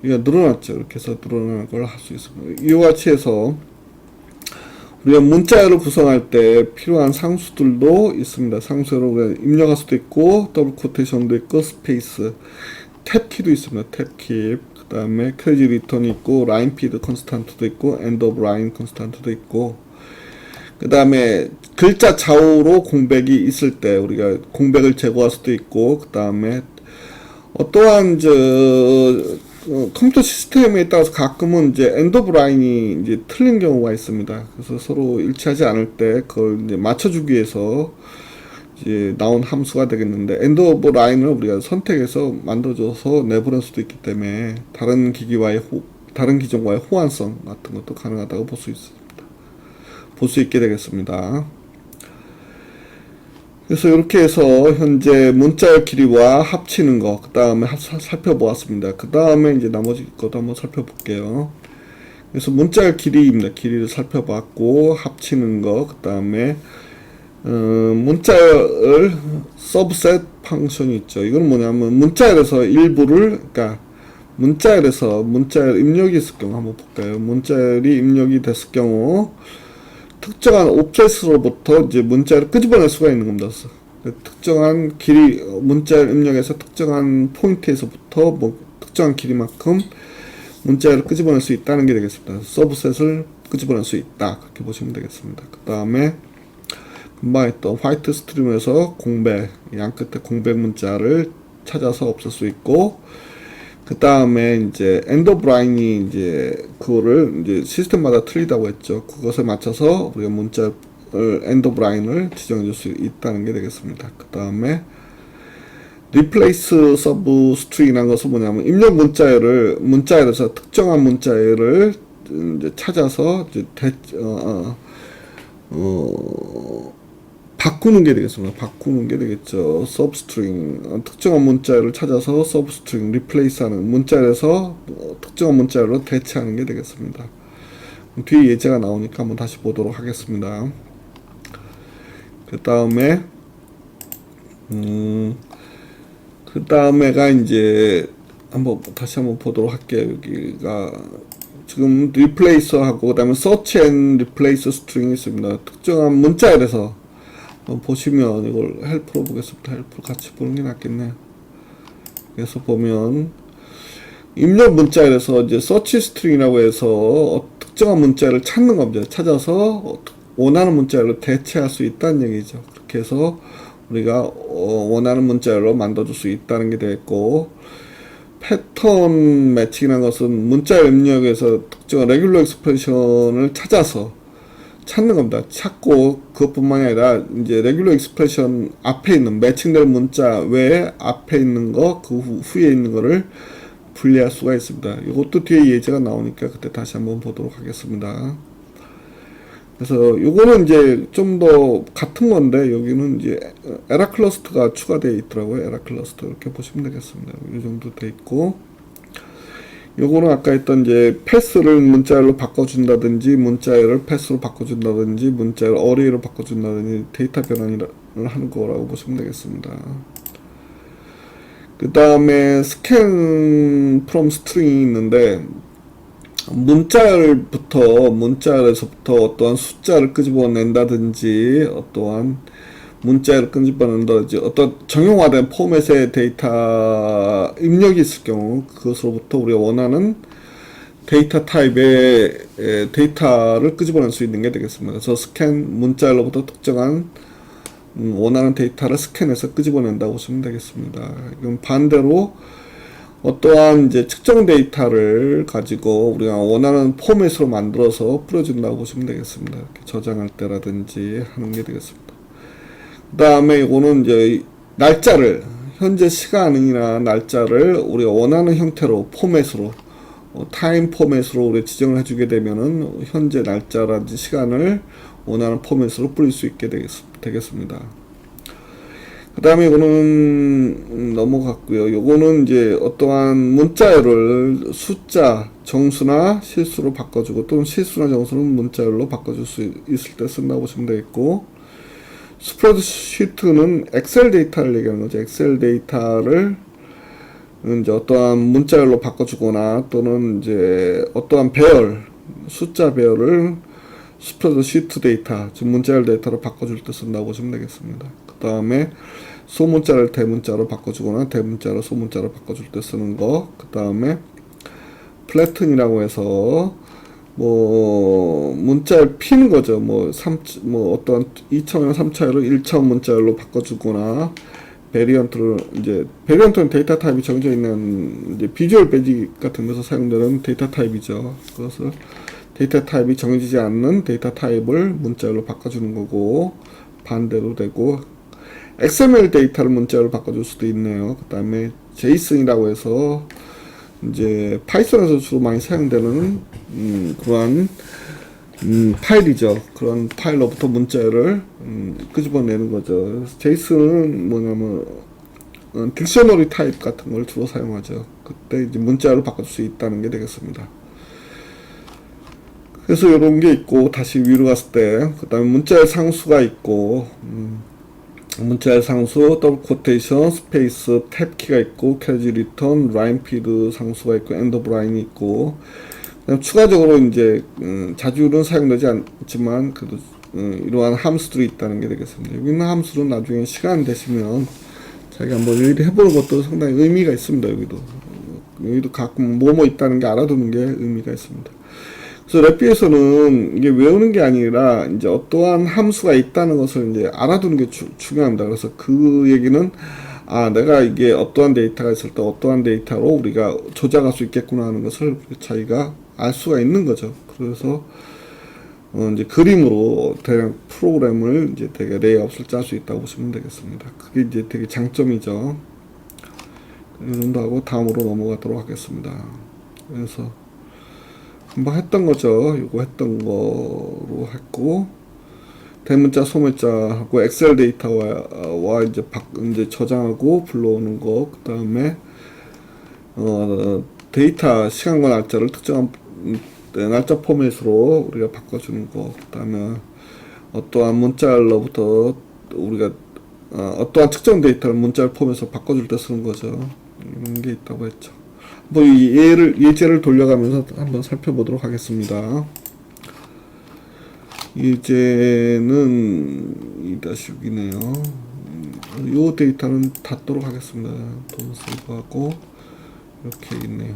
여기가 늘어났죠. 이렇게 해서 늘어나는 걸 할 수 있습니다. 이와 같이 해서 우리가 문자를 구성할 때 필요한 상수들도 있습니다. 상수로 우리가 입력할 수도 있고 더블 코테이션도 있고 스페이스 탭키도 있습니다. 탭키 그 다음에 크레지 리턴이 있고 라인 피드 컨스탄트도 있고 엔드 오브 라인 컨스탄트도 있고 그 다음에 글자 좌우로 공백이 있을 때 우리가 공백을 제거할 수도 있고 그 다음에 어떠한 컴퓨터 시스템에 따라서 가끔은 이제 엔드 오브 라인이 이제 틀린 경우가 있습니다. 그래서 서로 일치하지 않을 때 그걸 이제 맞춰주기 위해서 이제 나온 함수가 되겠는데 엔드 오브 라인을 우리가 선택해서 만들어줘서 내보낼 수도 있기 때문에 다른 기종과의 호환성 같은 것도 가능하다고 볼 수 있게 되겠습니다. 그래서 이렇게 해서 현재 문자의 길이와 합치는 거, 그 다음에 살펴보았습니다. 그 다음에 이제 나머지 것도 한번 살펴볼게요. 그래서 문자의 길이입니다. 길이를 살펴봤고, 합치는 거, 그 다음에 문자열 서브셋 펑션이 있죠. 이건 뭐냐면 문자열에서 일부를, 그러니까 문자열 입력이 있을 경우 한번 볼까요? 문자열이 입력이 됐을 경우 특정한 옵셋으로부터 이제 문자열을 끄집어낼 수가 있는 겁니다. 특정한 길이, 문자열 입력에서 특정한 포인트에서부터 뭐 특정한 길이만큼 문자열을 끄집어낼 수 있다는 게 되겠습니다. 서브셋을 끄집어낼 수 있다, 그렇게 보시면 되겠습니다. 그 다음에 금방 했던 화이트 스트림에서 공백, 양 끝에 공백 문자를 찾아서 없앨 수 있고, 그 다음에 이제 엔더 브라인이 이제 그거를 이제 시스템마다 틀리다고 했죠. 그것에 맞춰서 우리가 문자를 엔더 브라인을 지정해 줄 수 있다는 게 되겠습니다. 그 다음에 replace substring이라는 것은 뭐냐면 입력 문자열에서 특정한 문자열을 이제 찾아서 이제 바꾸는 게 되겠습니다. 바꾸는 게 되겠죠. substring, 특정한 문자열을 찾아서 substring, replace하는 문자열에서 특정한 문자열로 대체하는 게 되겠습니다. 뒤에 예제가 나오니까 한번 다시 보도록 하겠습니다. 그 다음에가 이제 다시 한번 보도록 할게요. 여기가 지금 replace하고 그 다음에 search and replace string이 있습니다. 특정한 문자열에서 보시면 이걸 헬프로 보겠습니다. 헬프로 같이 보는 게 낫겠네요. 그래서 보면 입력 문자열에서 이제 search string이라고 해서 특정한 문자열을 찾는 겁니다. 찾아서 원하는 문자열로 대체할 수 있다는 얘기죠. 그렇게 해서 우리가 원하는 문자열로 만들어줄 수 있다는 게 되겠고, 패턴 매칭이라는 것은 문자열 입력에서 특정한 레귤러 익스프레션을 찾아서 찾는 겁니다. 찾고 그것뿐만이 아니라 이제 레귤러 익스프레션 앞에 있는 매칭될 문자 외에 앞에 있는 거, 그 후에 있는 거를 분리할 수가 있습니다. 이것도 뒤에 예제가 나오니까 그때 다시 한번 보도록 하겠습니다. 그래서 요거는 이제 좀 더 같은 건데, 여기는 이제 에라 클러스터가 추가되어 있더라고요. 에라 클러스터 이렇게 보시면 되겠습니다. 이 정도 돼 있고, 요거는 아까 했던 이제 패스를 문자열로 바꿔준다든지, 문자열을 패스로 바꿔준다든지, 문자열 어레이로 바꿔준다든지 데이터 변환을 하는 거라고 보시면 되겠습니다. 그 다음에 scan from string이 있는데, 문자열에서부터 어떠한 숫자를 끄집어낸다든지, 어떠한 문자열을 끄집어낸다든지, 어떤 정형화된 포맷의 데이터 입력이 있을 경우, 그것으로부터 우리가 원하는 데이터 타입의 데이터를 끄집어낼 수 있는 게 되겠습니다. 그래서 문자열로부터 특정한 원하는 데이터를 스캔해서 끄집어낸다고 보시면 되겠습니다. 이건 반대로 어떠한 이제 측정 데이터를 가지고 우리가 원하는 포맷으로 만들어서 뿌려준다고 보시면 되겠습니다. 이렇게 저장할 때라든지 하는 게 되겠습니다. 그 다음에 이거는 이제 현재 시간이나 날짜를 우리가 원하는 형태로 포맷으로, 타임 포맷으로 우리 지정을 해주게 되면은 현재 날짜라든지 시간을 원하는 포맷으로 뿌릴 수 있게 되겠습니다. 그 다음에 이거는 넘어갔고요. 요거는 이제 어떠한 문자열을 숫자, 정수나 실수로 바꿔주고, 또는 실수나 정수는 문자열로 바꿔줄 수 있을 때 쓴다고 보시면 되겠고, 스프레드시트는 엑셀 데이터를 얘기하는 거죠. 엑셀 데이터를 이제 어떠한 문자열로 바꿔주거나, 또는 이제 어떠한 숫자 배열을 스프레드시트 데이터, 즉 문자열 데이터로 바꿔줄 때 쓴다고 보시면 되겠습니다. 그 다음에 소문자를 대문자로 바꿔주거나 대문자를 소문자로 바꿔줄 때 쓰는 거. 그 다음에 플래튼이라고 해서 문자열 피는 거죠. 어떤 2차원이나 3차열을 1차원 문자열로 바꿔주거나, 베리언트는 데이터 타입이 정해져 있는 이제 비주얼 베이직 같은 데서 사용되는 데이터 타입이죠. 그것을 데이터 타입이 정해지지 않는 데이터 타입을 문자열로 바꿔주는 거고, 반대로 되고, XML 데이터를 문자열로 바꿔줄 수도 있네요. 그 다음에 JSON이라고 해서 이제 파이썬에서 주로 많이 사용되는 그러한 파일이죠. 그런 파일로부터 문자열을 끄집어내는 거죠. JSON은 뭐냐면 딕셔너리 타입 같은 걸 주로 사용하죠. 그때 이제 문자열로 바꿔줄 수 있다는 게 되겠습니다. 그래서 이런 게 있고, 다시 위로 갔을 때, 그 다음에 문자의 상수가 있고, 문자의 상수, 더블 코테이션, 스페이스, 탭 키가 있고, 캐지 리턴, 라인 피드 상수가 있고, 엔드 오브 라인이 있고, 그다음 추가적으로 이제 자주는 사용되지 않지만 그래도 이러한 함수들이 있다는 게 되겠습니다. 여기 있는 함수는 나중에 시간 되시면 자기가 한번 일일이 해보는 것도 상당히 의미가 있습니다. 여기도 가끔 뭐뭐 있다는 게 알아두는 게 의미가 있습니다. 그래서 랩비에서는 이게 외우는 게 아니라 이제 어떠한 함수가 있다는 것을 이제 알아두는 게 중요합니다. 그래서 그 얘기는 내가 이게 어떠한 데이터가 있을 때 어떠한 데이터로 우리가 조작할 수 있겠구나 하는 것을 자기가 알 수가 있는 거죠. 그래서 이제 그림으로 대략 프로그램을 이제 되게 레이아웃을 짤 수 있다고 보시면 되겠습니다. 그게 이제 되게 장점이죠. 이 정도 하고 다음으로 넘어가도록 하겠습니다. 그래서 한번 했던 거죠. 이거 했던 거로 했고, 대문자, 소문자하고 엑셀 데이터와 이제 저장하고 불러오는 거, 그 다음에 데이터 시간과 날짜를 특정한 날짜 포맷으로 우리가 바꿔주는 거, 그 다음에 어떠한 문자로부터 우리가 어떠한 특정 데이터를 문자 포맷으로 바꿔줄 때 쓰는 거죠. 이런 게 있다고 했죠. 뭐 이 예제를 돌려가면서 한번 살펴보도록 하겠습니다. 예제는 2-6이네요. 이 데이터는 닫도록 하겠습니다. 돈 세이브하고 이렇게 있네요.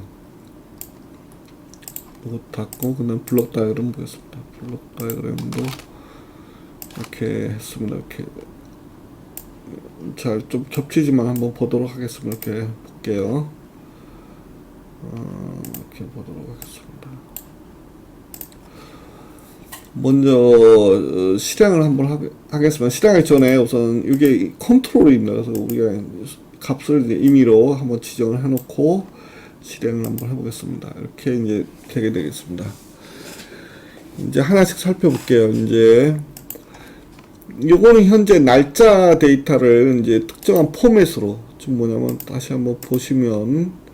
이거 닫고 그다음 블록 다이어그램 보겠습니다. 블록 다이어그램도 이렇게 했습니다. 이렇게 잘 좀 겹치지만 한번 보도록 하겠습니다. 이렇게 볼게요. 이렇게 보도록 하겠습니다. 먼저 실행을 한번 하겠습니다. 실행하기 전에 우선 이게 컨트롤입니다. 그래서 우리가 값을 이제 임의로 한번 지정을 해놓고 실행을 한번 해보겠습니다. 이렇게 이제 되게 되겠습니다. 이제 하나씩 살펴볼게요. 이제 요거는 현재 날짜 데이터를 이제 특정한 포맷으로 지금 뭐냐면 다시 한번 보시면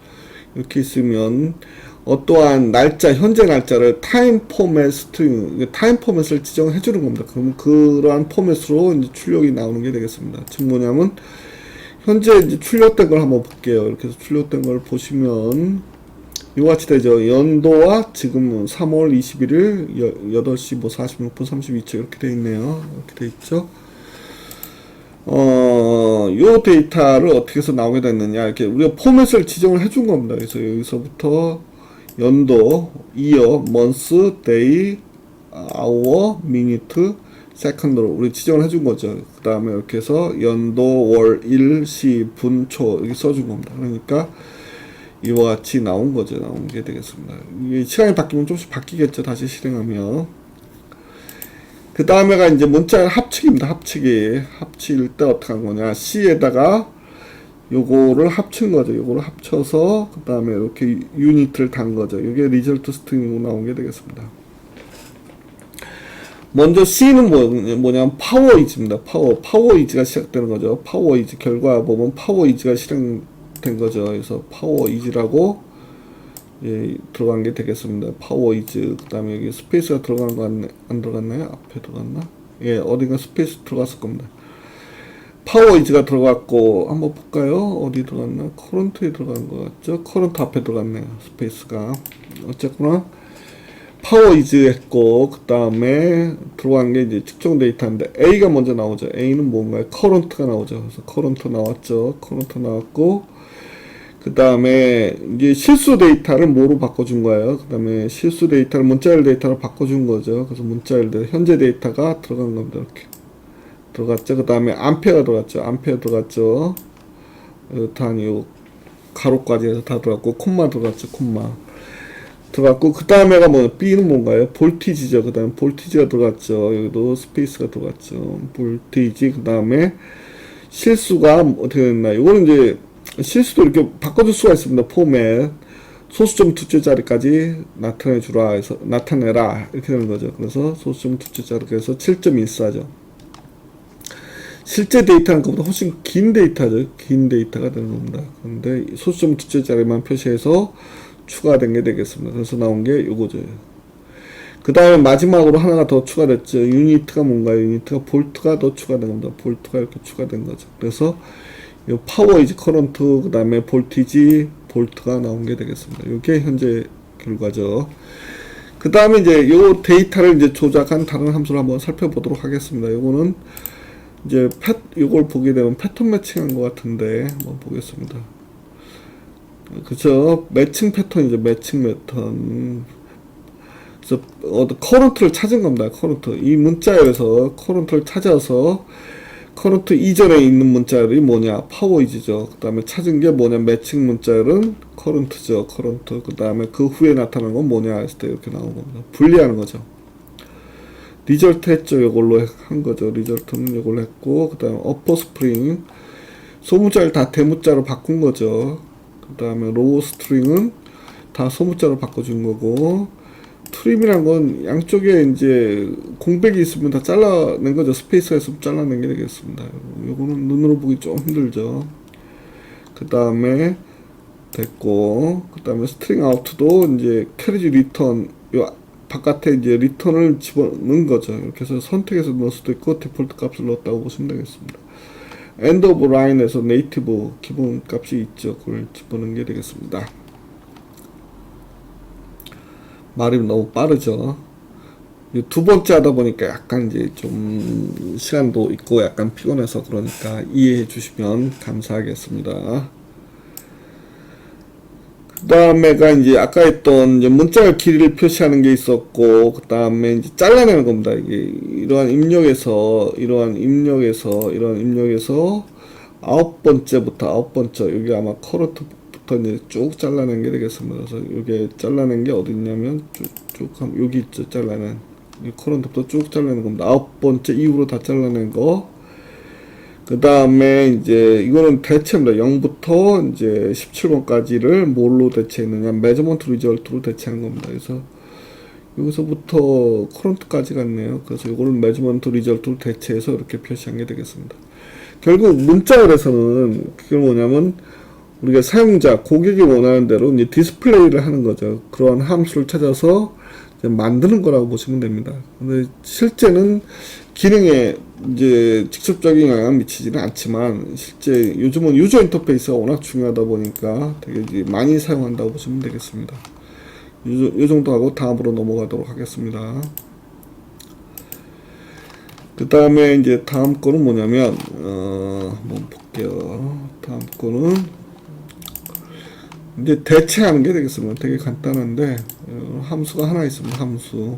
이렇게 있으면 어떠한 날짜, 현재 날짜를 타임 포맷 스트링, 타임 포맷을 지정해 주는 겁니다. 그러면 그러한 포맷으로 이제 출력이 나오는 게 되겠습니다. 지금 뭐냐면 현재 이제 출력된 걸 한번 볼게요. 이렇게 해서 출력된 걸 보시면 이와 같이 되죠. 연도와 지금 3월 21일 8시 뭐 46분 32초 이렇게 돼 있네요. 이렇게 돼 있죠. 요 데이터를 어떻게 해서 나오게 됐느냐. 이렇게 우리가 포맷을 지정을 해준 겁니다. 그래서 여기서부터 연도, year, month, day, hour, minute, second로 우리 지정을 해준 거죠. 그 다음에 이렇게 해서 연도, 월, 일, 시, 분, 초 이렇게 써준 겁니다. 그러니까 이와 같이 나온 거죠. 나온 게 되겠습니다. 이게 시간이 바뀌면 조금씩 바뀌겠죠. 다시 실행하면. 그 다음에가 이제 문자의 합치기입니다. 합칠 때 어떻게 한 거냐. C에다가 요거를 합친 거죠. 요거를 합쳐서 그 다음에 이렇게 유니트를 단 거죠. 이게 리절트 스트링으로 나온 게 되겠습니다. 먼저 C는 뭐냐면 파워이즈입니다. 파워이즈가 시작되는 거죠. 파워이즈 결과 보면 파워이즈가 실행된 거죠. 그래서 파워이즈라고 들어간 게 되겠습니다. 파워이즈. 그 다음에 여기 스페이스가 들어간 거 안 들어갔나요? 앞에 들어갔나? 어딘가 스페이스 들어갔을 겁니다. 파워이즈가 들어갔고 한번 볼까요? 어디 들어갔나? 커런트에 들어간 것 같죠? 커런트 앞에 들어갔네요. 스페이스가. 어쨌거나 파워이즈 했고 그 다음에 들어간 게 이제 측정 데이터인데 A가 먼저 나오죠. A는 뭔가요? 커런트가 나오죠. 그래서 커런트 나왔죠. 커런트 나왔고 그 다음에 이제 실수 데이터를 뭐로 바꿔준 거예요? 그 다음에 실수 데이터를 문자열 데이터로 바꿔준 거죠. 그래서 문자열 데이터 현재 데이터가 들어간 겁니다. 이렇게 들어갔죠. 그 다음에 암페어가 들어갔죠. 암페어 들어갔죠. 단위 가로까지 해서 다 들어갔고 콤마 들어갔죠. 콤마 들어갔고 그 다음에가 B는 뭔가요? 볼티지죠. 그 다음에 볼티지가 들어갔죠. 여기도 스페이스가 들어갔죠. 볼티지. 그 다음에 실수가 어떻게 됐나? 이거는 이제 실수도 이렇게 바꿔줄 수가 있습니다. 포맷 소수점 두째 자리까지 나타내주라 해서 나타내라 이렇게 되는 거죠. 그래서 소수점 두째 자리까지 해서 7.14죠. 실제 데이터는 그보다 훨씬 긴 데이터죠. 긴 데이터가 되는 겁니다. 그런데 소수점 두째 자리만 표시해서 추가된 게 되겠습니다. 그래서 나온 게 요거죠. 그 다음에 마지막으로 하나가 더 추가됐죠. 유니트가 뭔가요? 유니트가 볼트가 더 추가된 겁니다. 볼트가 이렇게 추가된 거죠. 그래서 이 파워 이즈 커런트, 그 다음에 볼티지, 볼트가 나온 게 되겠습니다. 이게 현재 결과죠. 그 다음에 이제 요 데이터를 이제 조작한 다른 함수를 한번 살펴보도록 하겠습니다. 요거는 이제 요걸 보게 되면 패턴 매칭한 것 같은데 한번 보겠습니다. 그죠? 매칭 패턴이죠. 매칭 패턴. 그래서 커런트를 찾은 겁니다. 커런트. 이 문자열에서 커런트를 찾아서 커런트 이전에 있는 문자열이 뭐냐? 파워이즈죠. 그 다음에 찾은 게 뭐냐? 매칭 문자열은 커런트죠. 커런트. 그 다음에 그 후에 나타나는 건 뭐냐? 했을 때 이렇게 나온 겁니다. 분리하는 거죠. 리절트 했죠. 이걸로 한 거죠. 리절트는 이걸로 했고, 그 다음에 어퍼 스프링. 소문자를 다 대문자로 바꾼 거죠. 그 다음에 로우 스트링은 다 소문자로 바꿔준 거고, 트림이란 건 양쪽에 이제 공백이 있으면 다 잘라낸 거죠. 스페이스가 있으면 잘라낸 게 되겠습니다. 요거는 눈으로 보기 좀 힘들죠. 그 다음에 됐고, 그 다음에 스트링 아웃도 이제 캐리지 리턴, 요 바깥에 이제 리턴을 집어넣은 거죠. 이렇게 해서 선택해서 넣을 수도 있고, 디폴트 값을 넣었다고 보시면 되겠습니다. 엔드 오브 라인에서 네이티브 기본 값이 있죠. 그걸 집어넣은 게 되겠습니다. 말이 너무 빠르죠. 두 번째 하다 보니까 약간 이제 좀 시간도 있고 약간 피곤해서 그러니까 이해해 주시면 감사하겠습니다. 그 다음에가 이제 아까 했던 이제 문자열 길이를 표시하는 게 있었고, 그 다음에 이제 잘라내는 겁니다. 이게 이러한 입력에서 아홉 번째 여기 아마 커런트부터 이제 쭉 잘라낸 게 되겠습니다. 그래서 이게 잘라낸 게 어디 있냐면 쭉 하면 여기 있죠. 잘라낸 이 커런트부터 쭉 잘라낸 겁니다. 아홉 번째 이후로 다 잘라낸 거. 그 다음에 이제 이거는 대체입니다. 0부터 이제 17번까지를 뭘로 대체했느냐, 메저먼트 리절트로 대체하는 겁니다. 그래서 여기서부터 커런트까지 갔네요. 그래서 이거를 메저먼트 리절트로 대체해서 이렇게 표시한 게 되겠습니다. 결국 문자열에서는 그게 뭐냐면 우리가 사용자, 고객이 원하는 대로 이제 디스플레이를 하는 거죠. 그런 함수를 찾아서 이제 만드는 거라고 보시면 됩니다. 근데 실제는 기능에 이제 직접적인 영향을 미치지는 않지만, 실제 요즘은 유저 인터페이스가 워낙 중요하다 보니까 되게 이제 많이 사용한다고 보시면 되겠습니다. 이 정도 하고 다음으로 넘어가도록 하겠습니다. 그 다음에 이제 다음 거는 뭐냐면, 한번 볼게요. 다음 거는 이제 대체하는 게 되겠습니다. 되게 간단한데, 함수가 하나 있습니다. 함수.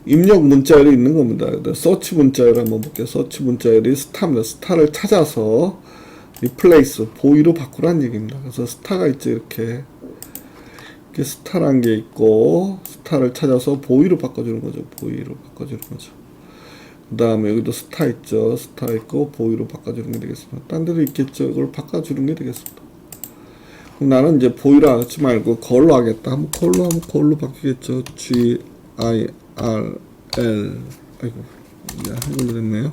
입력 문자열이 있는 겁니다. 서치 문자열 한번 볼게요. 서치 문자열이 스타입니다. 스타를 찾아서 리플레이스, 보이로 바꾸라는 얘기입니다. 그래서 스타가 있죠. 이렇게 스타란 게 있고, 스타를 찾아서 보이로 바꿔주는 거죠. 보이로 바꿔주는 거죠. 그 다음에 여기도 스타 있죠. 스타 있고 보이로 바꿔주는 게 되겠습니다. 딴 데도 있겠죠. 이걸 바꿔주는 게 되겠습니다. 그럼 나는 이제 보이로 하지 말고 걸로 하겠다. 한번 걸로 바뀌겠죠. GIRL, 아이고, 이제 한글로 됐네요.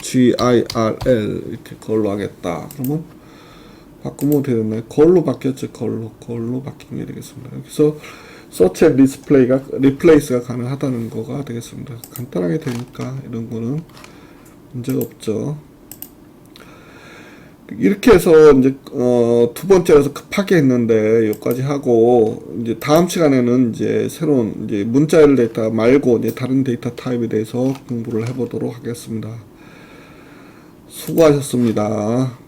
GIRL 이렇게 걸로 하겠다. 그러면 바꾸면 어떻게 됐나요? 걸로 바뀌었죠. 걸로 바뀐 게 되겠습니다. 그래서 서치 앤 리플레이스가 가능하다는 거가 되겠습니다. 간단하게 되니까 이런 거는 문제가 없죠. 이렇게 해서 이제 두 번째라서 급하게 했는데 여기까지 하고, 이제 다음 시간에는 이제 새로운 이제 문자열 데이터 말고 이제 다른 데이터 타입에 대해서 공부를 해보도록 하겠습니다. 수고하셨습니다.